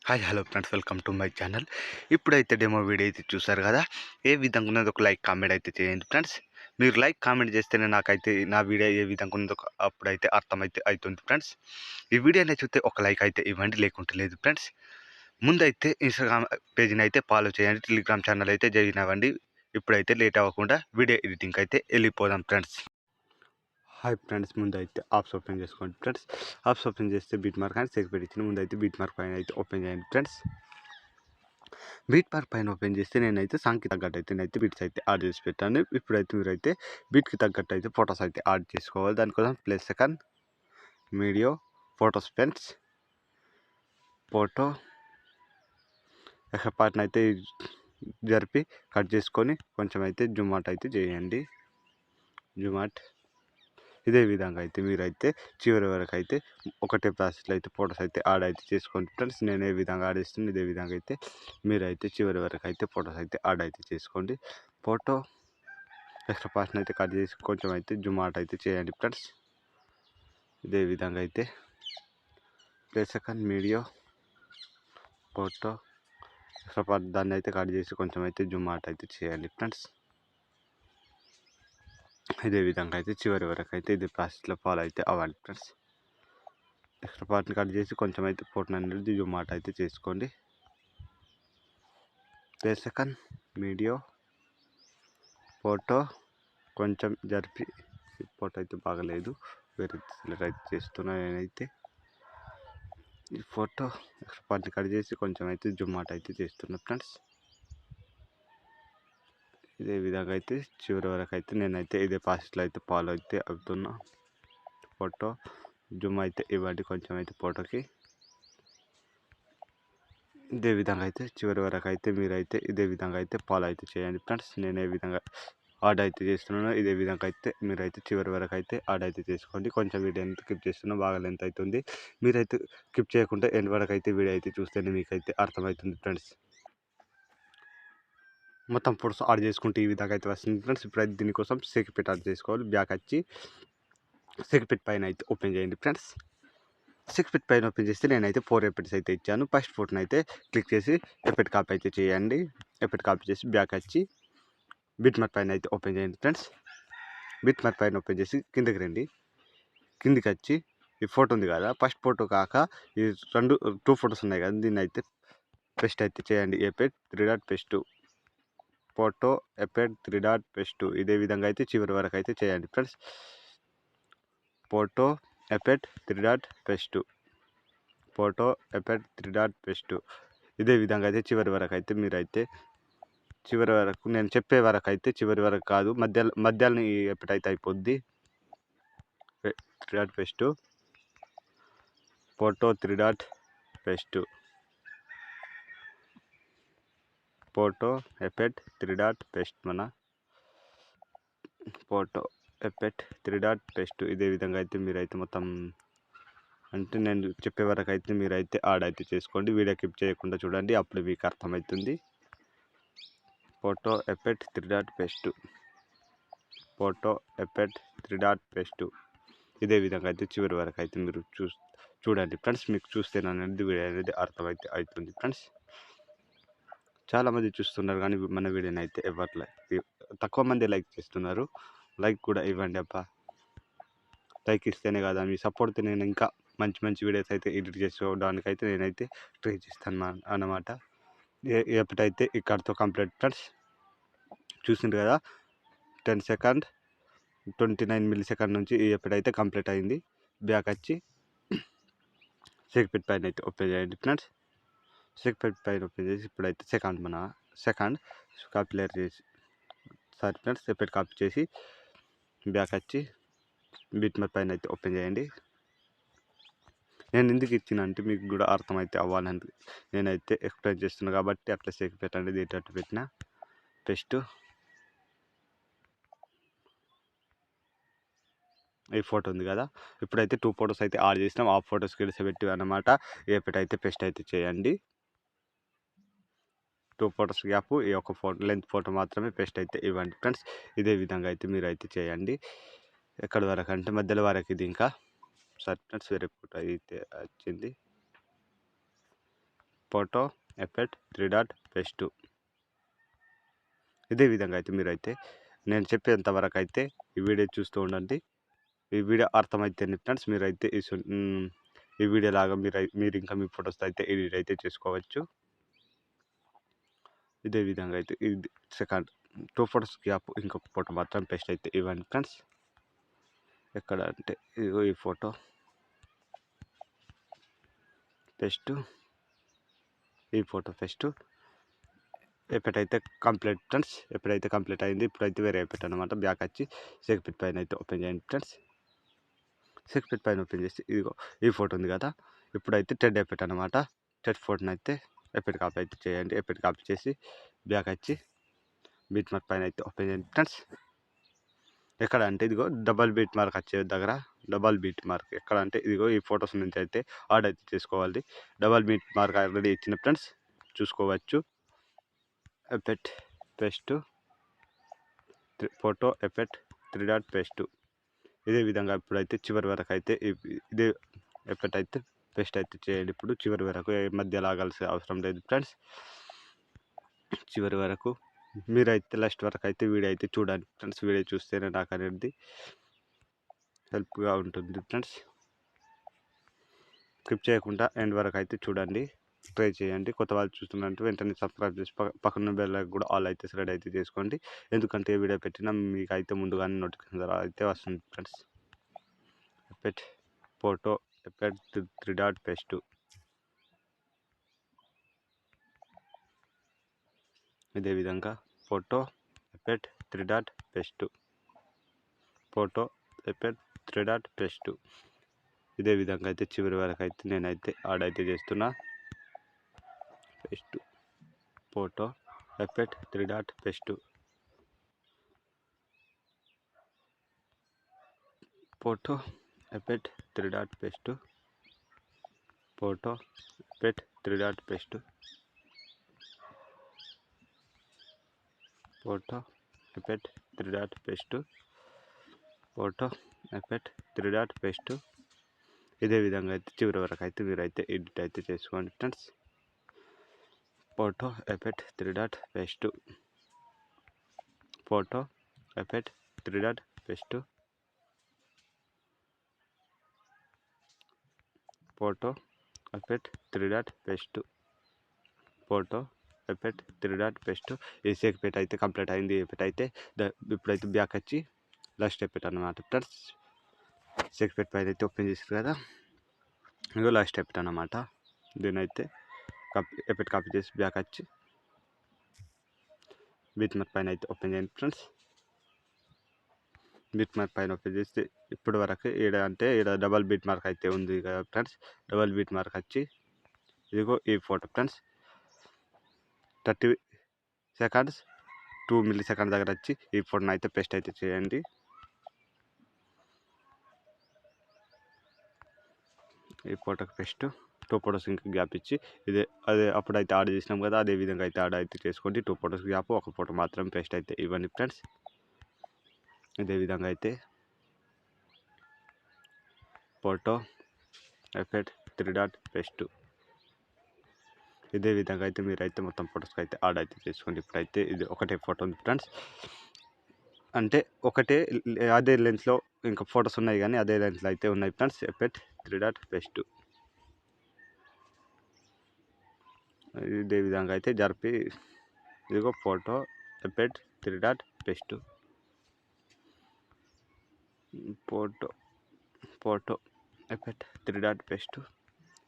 Hi hello friends, welcome to my channel. ఇప్పుడైతే demo video అయితే చూసారు కదా. ఏ విధంగా ఉన్నది ఒక లైక్ కామెంట్ అయితే చేయండి ఫ్రెండ్స్. మీరు లైక్ కామెంట్ చేస్తేనే నాకైతే నా వీడియో ఏ విధంగా ఉన్నదో అప్పుడైతే అర్థమైతే అవుతుంది ఫ్రెండ్స్. ఈ వీడియో నచ్చితే ఒక లైక్ అయితే ఇవ్వండి, లేకుంటే లేదు ఫ్రెండ్స్. ముందైతే ఇన్స్టాగ్రామ్ పేజీని అయితే ఫాలో చేయండి, టెలిగ్రామ్ ఛానల్ అయితే జాయిన్ అవ్వండి. ఇప్పుడైతే లేట్ అవ్వకుండా వీడియో ఎడిటింగ్ అయితే వెళ్ళిపోదాం ఫ్రెండ్స్. హాయ్ ఫ్రెండ్స్, ముందైతే ఆప్స్ ఓపెన్ చేసుకోండి ఫ్రెండ్స్. ఆప్స్ ఓపెన్ చేస్తే బీట్ మార్క్ అని సెక్యూరిటీ ఇచ్చిన ముందైతే బీట్ మార్క్ పైన అయితే ఓపెన్ చేయండి ఫ్రెండ్స్. బీట్ మార్క్ పైన ఓపెన్ చేస్తే నేనైతే సాంగ్కి తగ్గట్టు అయితే నేనైతే బీట్స్ అయితే యాడ్ చేసి పెట్టాను. ఇప్పుడైతే మీరైతే బీట్కి తగ్గట్టు అయితే ఫొటోస్ అయితే యాడ్ చేసుకోవాలి. దానికోసం plus second video photos friends. Photo ఎక్కడ పాటను అయితే జరిపి కట్ చేసుకొని కొంచెం అయితే జుమాట్ అయితే చేయండి. జుమాట్ ఇదే విధంగా అయితే మీరైతే చివరి వరకు అయితే ఒకటే ప్రాసెస్లో అయితే ఫొటోస్ అయితే యాడ్ అయితే చేసుకోండి ఫ్రెండ్స్. నేను ఏ విధంగా యాడ్ చేస్తున్నాను ఇదే విధంగా అయితే మీరైతే చివరి వరకు అయితే ఫొటోస్ అయితే యాడ్ అయితే చేసుకోండి. ఫోటో ఎక్స్ట్రా పార్ట్ని అయితే కట్ చేసి కొంచెం అయితే జుమాట్ అయితే చేయండి ఫ్రెండ్స్. ఇదే విధంగా అయితే plus second video photo extra part దాన్ని అయితే కట్ చేసి కొంచెం అయితే జుమాట్ అయితే చేయండి ఫ్రెండ్స్. ఇదే విధంగా అయితే చివరి వరకు అయితే ఇది ప్రాసెస్లో ఫాలో అయితే అవ్వాలి ఫ్రెండ్స్. ఎక్స్ట్రా పార్ట్ని కట్ చేసి కొంచెం అయితే ఫోటో అనేది జుమాట్ అయితే చేసుకోండి. ప్లస్ సెకండ్ వీడియో ఫోటో కొంచెం జరిపి ఫోటో అయితే బాగలేదు, వేరే సెలెక్ట్ అయితే చేస్తున్నా నేనైతే. ఈ ఫోటో ఎక్స్ట్రా పార్ట్ని కట్ చేసి కొంచెం అయితే జుమాట్ అయితే చేస్తున్నా ఫ్రెండ్స్. ఇదే విధంగా అయితే చివరి వరకు అయితే నేనైతే ఇదే ప్రాసెస్లో అయితే ఫాలో అయితే అవుతున్నా. ఫోటో జూమ్ అయితే ఇవ్వండి కొంచెం అయితే ఫోటోకి. ఇదే విధంగా అయితే చివరి వరకు అయితే మీరైతే ఇదే విధంగా అయితే ఫాలో అయితే చేయండి ఫ్రెండ్స్. నేను ఏ విధంగా యాడ్ అయితే చేస్తున్నానో ఇదే విధంగా అయితే మీరైతే చివరి వరకు అయితే యాడ్ అయితే చేసుకోండి. కొంచెం వీడియో ఎంత క్లిప్ చేస్తున్నా బాగా లెంత్ అవుతుంది. మీరైతే క్లిప్ చేయకుండా ఎండ్ వరకు అయితే వీడియో అయితే చూస్తేనే మీకైతే అర్థమవుతుంది ఫ్రెండ్స్. మొత్తం ఫోటోస్ యాడ్ చేసుకుంటే ఈ విధంగా అయితే వస్తుంది ఫ్రెండ్స్. ఇప్పుడైతే దీనికోసం సెక్యూరిటీ యాడ్ చేసుకోవాలి. బ్యాక్ వచ్చి సెక్యూరిటీ పైన అయితే ఓపెన్ చేయండి ఫ్రెండ్స్. సెక్యూరిటీ పైన ఓపెన్ చేస్తే నేనైతే 4 ఎఫెక్ట్స్ అయితే ఇచ్చాను. ఫస్ట్ ఫోటోని అయితే క్లిక్ చేసి ఎఫెక్ట్ కాపీ అయితే చేయండి. ఎఫెక్ట్ కాపీ చేసి బ్యాక్ వచ్చి బిట్ మార్క్ పైన అయితే ఓపెన్ చేయండి ఫ్రెండ్స్. బిట్ మార్క్ పైన ఓపెన్ చేసి కిందకి రండి. కిందికి వచ్చి ఈ ఫోటో ఉంది కదా, ఫస్ట్ ఫోటో కాక ఈ 2 ఫొటోస్ ఉన్నాయి కదా, దీన్ని అయితే పేస్ట్ అయితే చేయండి. Effect 3 dot paste photo effect 3 dot paste. ఇదే విధంగా అయితే చివరి వరకు అయితే చేయండి friends. Photo effect 3 dot paste photo effect 3 dot paste. ఇదే విధంగా అయితే చివరి వరకు అయితే మీరైతే చివరి వరకు నేను చెప్పే వరకు అయితే చివరి వరకు కాదు, మధ్యాహ్నం ఈ ఎఫెక్ట్ అయితే అయిపోద్ది. 3 dot paste photo 3 dot paste photo effect 3 dot paste మన ఫోటో ఎఫెక్ట్ 3 డాట్ పేస్ట్. ఇదే విధంగా అయితే మీరైతే మొత్తం అంటే నేను చెప్పే వరకు అయితే మీరైతే యాడ్ అయితే చేసుకోండి. వీడియో క్లిప్ చేయకుండా చూడండి, అప్పుడు మీకు అర్థమవుతుంది. Photo effect 3 dot paste photo effect 3 dot paste. ఇదే విధంగా అయితే చివరి వరకు అయితే మీరు చూడండి ఫ్రెండ్స్. మీకు చూస్తేననేది వీడియో అనేది అర్థమైతే అవుతుంది ఫ్రెండ్స్. చాలామంది చూస్తున్నారు కానీ మన వీడియోని అయితే ఎవరు తక్కువ మంది లైక్ చేస్తున్నారు. లైక్ కూడా ఇవ్వండి అబ్బా. లైక్ ఇస్తేనే కదా మీ సపోర్ట్తో నేను ఇంకా మంచి మంచి వీడియోస్ అయితే ఎడిట్ చేసుకోవడానికి అయితే నేనైతే ట్రై చేస్తాను అన్నమాట. ఎప్పుడైతే ఇక్కడితో కంప్లీట్ ఫ్రెండ్స్. చూసిండ్రు కదా, 10 సెకండ్ 29 మిల్లీ సెకండ్ నుంచి ఎప్పుడైతే కంప్లీట్ అయింది. బ్యాక్ వచ్చి సెక్యూరిటీ పైన అయితే ఓపెన్ చేయండి ఫ్రెండ్స్. సెక్యూరిటీ పైన ఓపెన్ చేసి ఇప్పుడైతే సెకండ్ కాపీ చేసి సారీ ఫ్రెండ్స్ ఎఫెక్ట్ కాపీ చేసి బ్యాక్ వచ్చి బిట్ మార్క్ పైన అయితే ఓపెన్ చేయండి. నేను ఎందుకు ఇచ్చిన అంటే మీకు కూడా అర్థమైతే అవ్వాలని నేనైతే ఎక్స్ప్లెయిన్ చేస్తున్నాను కాబట్టి అట్లా సెక్యూరిటీ అనేది ఏంటంటే పెట్టిన పేస్ట్. ఈ ఫోటో ఉంది కదా, ఇప్పుడైతే 2 ఫొటోస్ అయితే యాడ్ చేసినాం. ఆ ఫొటోస్కి పెట్టి అన్నమాట ఎఫెక్ట్ అయితే పేస్ట్ అయితే చేయండి. 2 ఫొటోస్ గ్యాప్ ఈ ఒక ఫోటో లెంత్ ఫోటో మాత్రమే పేస్ట్ అయితే ఇవ్వండి ఫ్రెండ్స్. ఇదే విధంగా అయితే మీరు అయితే చేయండి. ఎక్కడి వరకు అంటే మధ్యలో వరకు ఇది ఇంకా సరే ఫ్రెండ్స్ వేరే ఫోటో అయితే వచ్చింది. Photo effect 3 dot paste. ఇదే విధంగా అయితే మీరైతే నేను చెప్పేంత వరకు అయితే ఈ వీడియో చూస్తూ ఉండండి. ఈ వీడియో అర్థమైతే ఫ్రెండ్స్ మీరైతే ఈ వీడియో లాగా మీరు ఇంకా మీ ఫొటోస్ అయితే ఎడిట్ అయితే చేసుకోవచ్చు. ఇదే విధంగా అయితే ఇది సెకండ్ 2 ఫొటోస్ గ్యాప్ ఇంకొక ఫోటో మాత్రం పేస్ట్ అయితే ఇవ్వండి ఫ్రెండ్స్. ఎక్కడ అంటే ఇదిగో ఈ ఫోటో పేస్ట్, ఈ ఫోటో పేస్ట్. ఎప్పుడైతే కంప్లీట్ ఫ్రెండ్స్, ఎప్పుడైతే కంప్లీట్ అయింది ఇప్పుడైతే వేరే అయిపోయాను అనమాట. బ్యాక్ వచ్చి సెక్పిట్ పైన అయితే ఓపెన్ చేయండి ఫ్రెండ్స్. సెక్పిట్ పైన ఓపెన్ చేసి ఇదిగో ఈ ఫోటో ఉంది కదా, ఇప్పుడైతే టెడ్ అయిపోయాను అనమాట. టెడ్ ఫోటోని అయితే ఎప్పటి కాపీ అయితే చేయండి. ఎప్పటి కాపీ చేసి బ్యాక్ వచ్చి బీట్ మార్క్ పైన అయితే ఓపెన్ చేయండి ఫ్రెండ్స్. ఎక్కడ అంటే ఇదిగో డబల్ బీట్ మార్క్ వచ్చే దగ్గర డబల్ బీట్ మార్క్ ఎక్కడ అంటే ఇదిగో ఈ ఫొటోస్ నుంచి అయితే యాడ్ అయితే చేసుకోవాలి. డబల్ బీట్ మార్క్ ఆల్రెడీ ఇచ్చిన ఫ్రెండ్స్ చూసుకోవచ్చు. Effect paste, photo effect 3 dot paste. ఇదే విధంగా ఇప్పుడైతే చివరి వరకు అయితే ఇదే ఎఫెక్ట్ అయితే పేస్ట్ అయితే చేయండి. ఇప్పుడు చివరి వరకు మధ్య లాగాల్సిన అవసరం లేదు ఫ్రెండ్స్. చివరి వరకు మీరైతే లాస్ట్ వరకు అయితే వీడియో అయితే చూడండి ఫ్రెండ్స్. వీడియో చూస్తేనే నాకు అనేది హెల్ప్గా ఉంటుంది ఫ్రెండ్స్. స్కిప్ చేయకుండా ఎండ్ వరకు అయితే చూడండి, ట్రై చేయండి. కొత్త వాళ్ళు చూస్తున్నట్టు వెంటనే సబ్స్క్రైబ్ చేసి పక్కన బెల్ కూడా ఆల్ అయితే సెలెక్ట్ అయితే చేసుకోండి. ఎందుకంటే ఏ వీడియో పెట్టినా మీకు అయితే ముందుగానే నోటిఫికేషన్ ద్వారా అయితే వస్తుంది friends. Effect photo effect 3 dot paste. ఇదే విధంగా photo effect 3 dot paste, photo effect 3 dot paste. ఇదే విధంగా అయితే చివరి వరకు అయితే నేనైతే యాడ్ అయితే చేస్తున్నా. Paste, photo effect 3 dot paste, photo effect 3 dot paste, photo effect 3 dot paste, photo effect 3 dot paste, photo effect 3 dot paste. ఇదే విధంగా అయితే చివరి వరకు అయితే మీరైతే ఎడిట్ అయితే చేసుకోండి friends. Photo effect 3 dot paste, photo effect 3 dot paste, photo effect 3 dot paste, photo effect 3 dot paste. ఈ సెక్పెట్ అయితే కంప్లీట్ అయింది. ఎఫెక్ట్ అయితే ఇప్పుడైతే బ్యాక్ వచ్చి లాస్ట్ ఎఫెక్ట్ అన్నమాట ఫ్రెండ్స్. సెక్పెట్ పైన అయితే ఓపెన్ చేసారు కదా, ఇదిగో లాస్ట్ ఎఫెక్ట్ అన్నమాట. దీని అయితే ఎఫెక్ట్ కాపీ చేసి బ్యాక్ వచ్చి బీట్ మార్క్ పైన అయితే ఓపెన్ చేయండి ఫ్రెండ్స్. బీట్ మార్క్ పైన ఓపెన్ చేస్తే ఇప్పటి వరకు ఈడ డబల్ బీట్ మార్క్ అయితే ఉంది కదా ఫ్రెండ్స్. డబల్ బీట్ మార్క్ వచ్చి ఇదిగో ఈ photo friends. 30 seconds 2 milli second దగ్గర వచ్చి ఈ ఫోటోని అయితే పేస్ట్ అయితే చేయండి. ఈ ఫోటోకి పేస్ట్, 2 ఫొటోస్ ఇంకా గ్యాప్ ఇచ్చి అదే అప్పుడైతే యాడ్ చేసినాం కదా, అదే విధంగా అయితే యాడ్ అయితే చేసుకోండి. 2 ఫొటోస్ గ్యాప్, ఒక ఫోటో మాత్రం పేస్ట్ అయితే ఇవ్వండి ఫ్రెండ్స్. ఇదే విధంగా అయితే ఫోటో ఎఫెక్ట్ 3 డాట్ పేస్ట్. ఇదే విధంగా అయితే మీరైతే మొత్తం ఫొటోస్కి అయితే యాడ్ అయితే చేసుకోండి. ఇప్పుడైతే ఇది ఒకటే ఫోటో ఉంది ఫ్రెండ్స్. అంటే ఒకటే అదే లెన్స్లో ఇంకా ఫొటోస్ ఉన్నాయి కానీ అదే లెన్స్లో అయితే ఉన్నాయి ఫ్రెండ్స్. Effect 3 dot paste. ఇదే విధంగా అయితే జరిపి ఇదిగో photo effect 3 dot paste, photo effect 3 dot paste.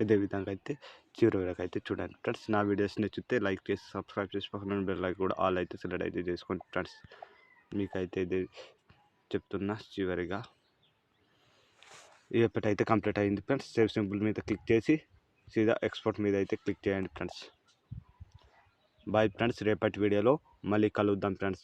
ఇదే విధంగా అయితే చివరి వరకు అయితే చూడండి ఫ్రెండ్స్. నా వీడియోస్ నచ్చితే లైక్ చేసి సబ్స్క్రైబ్ చేసి పక్కన బెల్ ఐకాన్ కూడా ఆల్ అయితే సెలెక్ట్ అయితే చేసుకోండి ఫ్రెండ్స్. మీకైతే ఇది చెప్తున్నా చివరిగా. ఎప్పుడైతే కంప్లీట్ అయింది ఫ్రెండ్స్. సేవ్ సింబల్ మీద క్లిక్ చేసి సీదా ఎక్స్పోర్ట్ మీద అయితే క్లిక్ చేయండి ఫ్రెండ్స్. బాయ్ ఫ్రెండ్స్, రేపటి వీడియోలో మళ్ళీ కలుద్దాం ఫ్రెండ్స్.